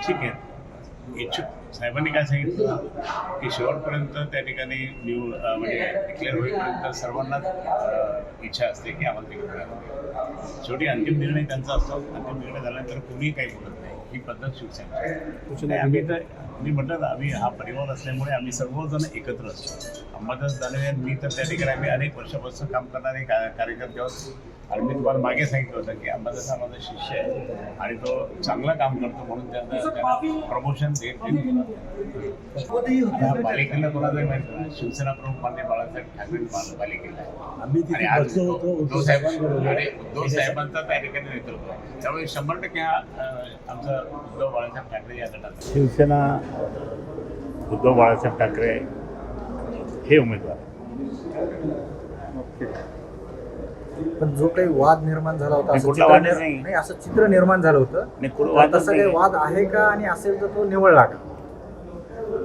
ठीक आहे. इच्छुक साहेबांनी काय सांगितलं की शेवटपर्यंत त्या ठिकाणी म्हणजे डिक्लेअर होईपर्यंत सर्वांनाच इच्छा असते की आम्हाला तिकीट मिळालं. शेवटी अंतिम निर्णय त्यांचा असतो. अंतिम निर्णय झाल्यानंतर कोणीही काही बोलत नाही. ही पद्धत शिवसेनेची. आम्ही तर मी म्हटलं ना, आम्ही हा परिवार असल्यामुळे आम्ही सर्वजण एकत्र असतो. अंबादास दानवे मी तर त्या ठिकाणी आम्ही अनेक वर्षापासून काम करणारे कार्यकर्ते आहोत. आणि मी तुम्हाला मागे सांगितलं होतं की अंबादास हा माझा शिष्य आहे आणि तो चांगला काम करतो म्हणून त्यांना प्रमोशन देत पालिकेला कोणालाही माहिती नाही. शिवसेना प्रमुख माननीय बाळासाहेब ठाकरे पालिकेला आहे. आणि आज उद्धव साहेबांचा त्या ठिकाणी नेतृत्व आहे. त्यामुळे 100% हा आमचा उद्धव बाळासाहेब ठाकरे या गटाचा शिवसेना उद्धव बाळासाहेब ठाकरे हे उमेदवार. पण जो काही वाद निर्माण झाला होता नाही, असं चित्र निर्माण झालं होतं. तसं काही वाद आहे का आणि असेल तर तो निवळला का?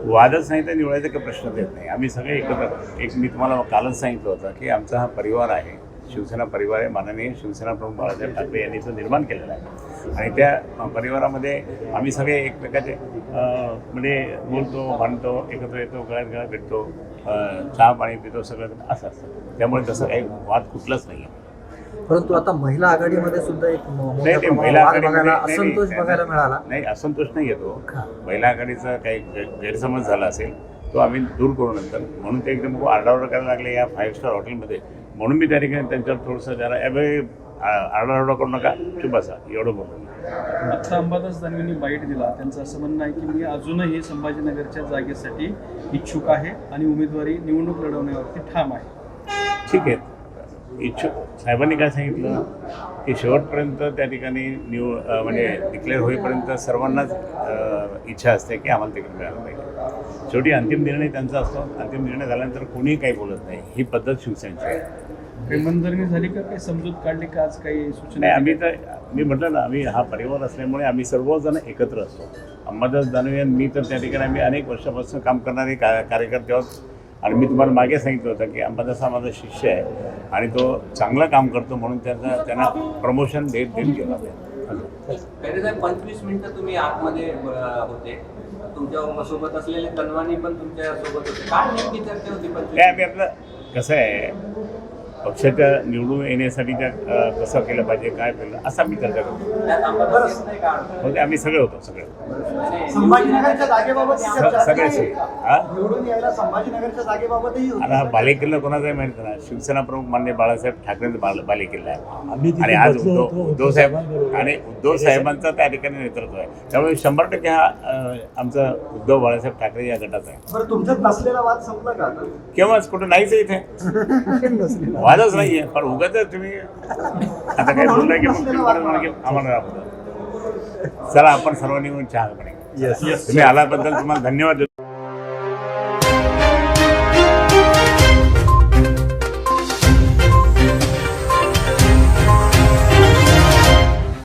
वादच नाही तर निवडायचा काही प्रश्नच येत नाही. आम्ही सगळे एकत्र. मी तुम्हाला कालच सांगितलं होतं की आमचा हा परिवार आहे, शिवसेना परिवार आहे. माननीय शिवसेना प्रमुख बाळासाहेब ठाकरे यांनी तो निर्माण केलेला आहे आणि त्या परिवारामध्ये आम्ही सगळे एकमेकाचे म्हणजे बोलतो, भांडतो, एकत्र येतो, गळ्यात गळ्यात भेटतो, चहा पाणी पितो, सगळं असं असतं. त्यामुळे तसं काही वाद कुठलाच नाही आहे. परंतु आता महिला आघाडीमध्ये सुद्धा एक महिला आघाडीमध्ये असंतोष बघायला मिळाला. नाही, असंतोष नाही येतो. महिला आघाडीचा काही गैरसमज झाला असेल तो आम्ही दूर करू नंतर. म्हणून ते एकदम आरडाओरडा करायला लागले या 5 स्टार हॉटेलमध्ये. म्हणून मी त्या ठिकाणी त्यांच्यावर थोडंसं जरा आरडाओरडा करू नका, शुभ असा एवढं बोलतो. आता अंबादास दानवेंनी बाईट दिला. त्यांचं असं म्हणणं आहे की मी अजूनही संभाजीनगरच्या जागेसाठी इच्छुक आहे आणि उमेदवारी निवडणूक लढवण्यावरती ठाम आहे. ठीक आहे. इच्छुक साहेबांनी काय सांगितलं की शेवटपर्यंत त्या ठिकाणी म्हणजे डिक्लेअर होईपर्यंत सर्वांनाच इच्छा असते की आम्हाला तिकीट मिळालं पाहिजे. शेवटी अंतिम निर्णय त्यांचा असतो. अंतिम निर्णय झाल्यानंतर कोणीही काही बोलत नाही. ही पद्धत शिवसेनेची आहे. काही मनधरणी झाली का? काही समजूत काढली का? आज काही सूचना? नाही, आम्ही तर मी म्हटलं ना, आम्ही हा परिवार असल्यामुळे आम्ही सर्वजण एकत्र असतो. अंबादास दानवे मी तर त्या ठिकाणी आम्ही अनेक वर्षापासून काम करणारे कार्यकर्ते आहोत. आणि मी तुम्हाला मागे सांगितलं होतं की अंबादास हा माझा शिष्य आहे आणि तो चांगलं काम करतो म्हणून त्यांना प्रमोशन देत गेला. 25 मिनिटं तुम्ही आतमध्ये होते. तुमच्या सोबत असलेले तनवानी पण तुमच्या सोबत होते. काय नेमकी चर्चा होती? काय आम्ही आपलं कसं आहे, पक्षाच्या निवडून येण्यासाठी कसं केलं पाहिजे, काय केलं असं आम्ही चर्चा करतो. आम्ही सगळे होतो, सगळे संभाजीनगरच्या जागेबाबत सगळ्याशी. निवडून यायला संभाजीनगरच्या जागेबाबतही आता हा बालेकिल्ला कोणाचाही माहिती ना, शिवसेना प्रमुख माननीय बाळासाहेब ठाकरेंचा बालेकिल्ला आहे. आणि आज उद्धव साहेबांचा त्या ठिकाणी नेतृत्व आहे. त्यामुळे 100% हा आमचा उद्धव बाळासाहेब ठाकरे या गटाचा आहे. तुमच्यात नसलेला वाद संपला का? केव्हाच कुठं नाहीच इथे वादच नाहीये. पण उगाच तुम्ही आता काय बोलताय की आम्हाला राबवतो. चला आपण सर्वांनी मिळून चहा पाणी. तुम्ही आल्याबद्दल तुम्हाला धन्यवाद देतो.